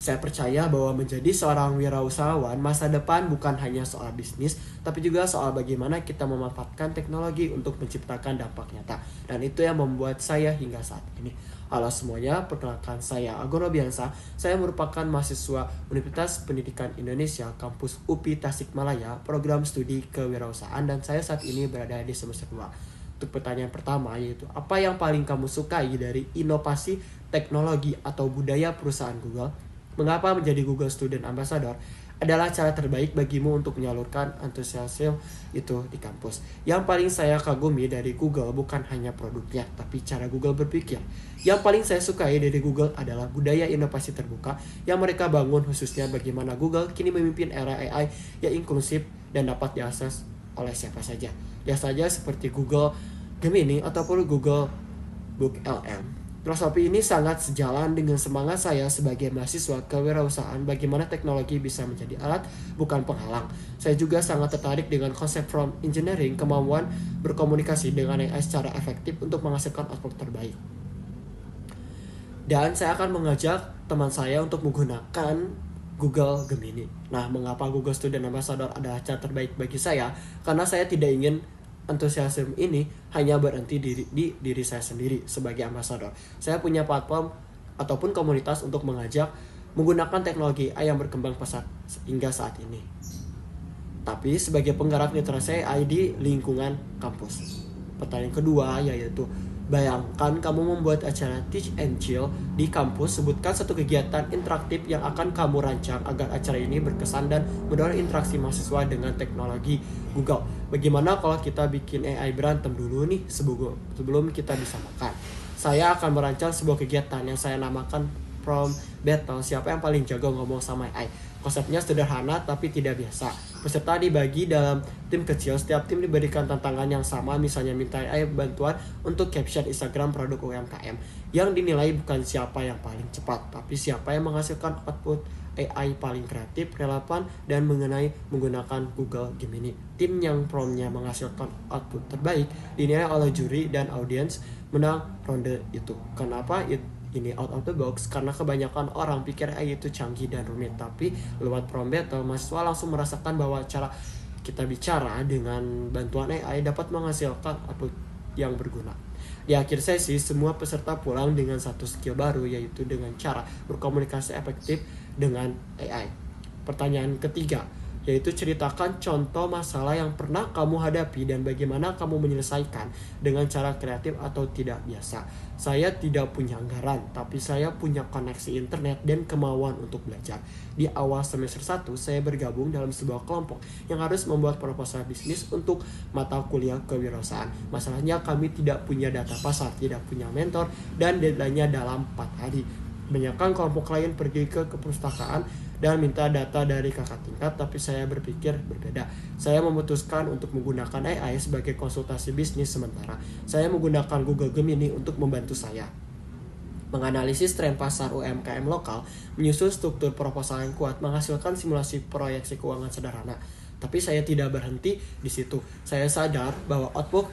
Saya percaya bahwa menjadi seorang wirausahawan masa depan bukan hanya soal bisnis, tapi juga soal bagaimana kita memanfaatkan teknologi untuk menciptakan dampak nyata. Dan itu yang membuat saya hingga saat ini. Halo semuanya, perkenalkan saya Agung Robiansa. Saya merupakan mahasiswa Universitas Pendidikan Indonesia, kampus UPI Tasikmalaya, program studi kewirausahaan, dan saya saat ini berada di semester 2. Untuk pertanyaan pertama yaitu, apa yang paling kamu sukai dari inovasi teknologi atau budaya perusahaan Google? Mengapa menjadi Google Student Ambassador adalah cara terbaik bagimu untuk menyalurkan antusiasme itu di kampus? Yang paling saya kagumi dari Google bukan hanya produknya, tapi cara Google berpikir. Yang paling saya sukai dari Google adalah budaya inovasi terbuka yang mereka bangun, khususnya bagaimana Google kini memimpin era AI yang inklusif dan dapat diakses oleh siapa saja. Ya saja seperti Google Gemini ataupun Google Book LM. Filosofi ini sangat sejalan dengan semangat saya sebagai mahasiswa kewirausahaan, bagaimana teknologi bisa menjadi alat bukan penghalang. Saya juga sangat tertarik dengan konsep prompt engineering, kemampuan berkomunikasi dengan AI secara efektif untuk menghasilkan output terbaik. Dan saya akan mengajak teman saya untuk menggunakan Google Gemini. Nah, mengapa Google Student Ambassador adalah cara terbaik bagi saya? Karena saya tidak ingin antusiasme ini hanya berhenti di diri saya sendiri sebagai ambasador. Saya punya platform ataupun komunitas untuk mengajak menggunakan teknologi AI yang berkembang pesat hingga saat ini. Tapi sebagai penggerak literasi AI di lingkungan kampus. Pertanyaan kedua yaitu, bayangkan kamu membuat acara Teach and Chill di kampus. Sebutkan satu kegiatan interaktif yang akan kamu rancang agar acara ini berkesan dan mendorong interaksi mahasiswa dengan teknologi Google. Bagaimana kalau kita bikin AI berantem dulu nih sebelum kita bisa makan? Saya akan merancang sebuah kegiatan yang saya namakan Prompt Battle, siapa yang paling jago ngomong sama AI. Konsepnya sederhana tapi tidak biasa. Peserta dibagi dalam tim kecil, setiap tim diberikan tantangan yang sama, misalnya minta AI bantuan untuk caption Instagram produk UMKM. Yang dinilai bukan siapa yang paling cepat, tapi siapa yang menghasilkan output AI paling kreatif, relevan, dan menggunakan Google Gemini. Tim yang promptnya menghasilkan output terbaik dinilai oleh juri dan audiens menang ronde itu. Kenapa ini out of the box? Karena kebanyakan orang pikir AI itu canggih dan rumit, tapi lewat prompt battle mahasiswa langsung merasakan bahwa cara kita bicara dengan bantuan AI dapat menghasilkan output yang berguna. Di akhir sesi, semua peserta pulang dengan satu skill baru, yaitu dengan cara berkomunikasi efektif dengan AI. Pertanyaan ketiga yaitu, ceritakan contoh masalah yang pernah kamu hadapi dan bagaimana kamu menyelesaikan dengan cara kreatif atau tidak biasa. Saya tidak punya anggaran, tapi saya punya koneksi internet dan kemauan untuk belajar. Di awal semester 1, saya bergabung dalam sebuah kelompok yang harus membuat proposal bisnis untuk mata kuliah kewirausahaan. Masalahnya kami tidak punya data pasar, tidak punya mentor, dan deadline-nya dalam 4 hari. Kebanyakan kelompok lain pergi ke perpustakaan dan minta data dari kakak tingkat, tapi saya berpikir berbeda. Saya memutuskan untuk menggunakan AI sebagai konsultasi bisnis sementara. Saya menggunakan Google Gemini untuk membantu saya menganalisis tren pasar UMKM lokal, menyusun struktur proposal yang kuat, menghasilkan simulasi proyeksi keuangan sederhana. Tapi saya tidak berhenti di situ. Saya sadar bahwa output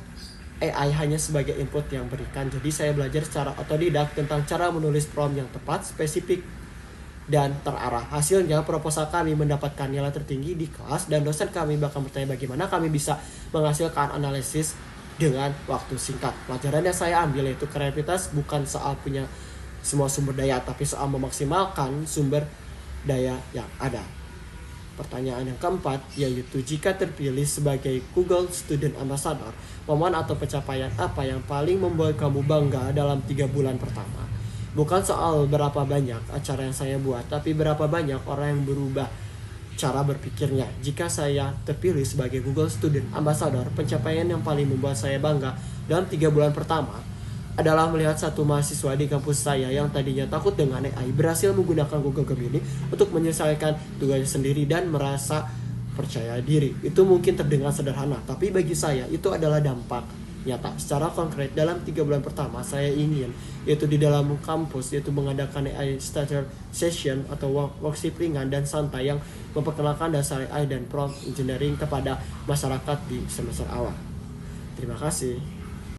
AI hanya sebagai input yang berikan. Jadi saya belajar secara otodidak tentang cara menulis prompt yang tepat, spesifik, dan terarah. Hasilnya, proposal kami mendapatkan nilai tertinggi di kelas, dan dosen kami bahkan bertanya bagaimana kami bisa menghasilkan analisis dengan waktu singkat. Pelajaran yang saya ambil yaitu kreativitas bukan soal punya semua sumber daya, tapi soal memaksimalkan sumber daya yang ada. Pertanyaan yang keempat yaitu, jika terpilih sebagai Google Student Ambassador, momen atau pencapaian apa yang paling membuat kamu bangga dalam 3 bulan pertama? Bukan soal berapa banyak acara yang saya buat, tapi berapa banyak orang yang berubah cara berpikirnya. Jika saya terpilih sebagai Google Student Ambassador, pencapaian yang paling membuat saya bangga dalam 3 bulan pertama adalah melihat satu mahasiswa di kampus saya yang tadinya takut dengan AI berhasil menggunakan Google Gemini untuk menyelesaikan tugasnya sendiri dan merasa percaya diri. Itu mungkin terdengar sederhana, tapi bagi saya itu adalah dampak nyata. Secara konkret, dalam 3 bulan pertama saya ingin, yaitu di dalam kampus, yaitu mengadakan AI starter session atau workshop ringan dan santai yang memperkenalkan dasar AI dan prompt engineering kepada masyarakat di semester awal. Terima kasih.